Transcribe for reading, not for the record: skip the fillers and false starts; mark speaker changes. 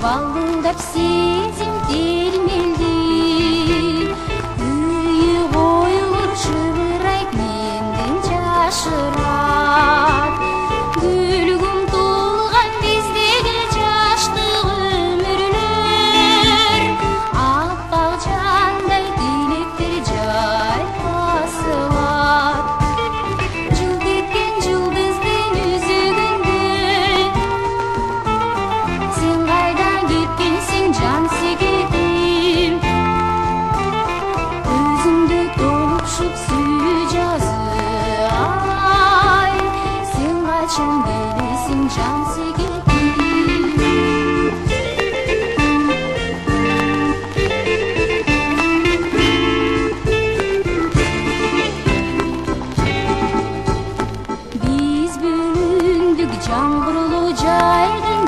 Speaker 1: балдап сезим термелди. Үйү коюлур шыбырайт менден жашырат. Күлгүм тулган биздеги жаштык өмүрлөр. Аппак жандай тилектер жайпасылат. Жылт эткен жылдыздын үзөгүндө сен кайдан кеткенсиң жан сегетим. Өзүңдө толупшуп сүйүү жазы, ай сен качан келесиң жан сегетим. Биз бөлүндүк жаңгырлуу жайдын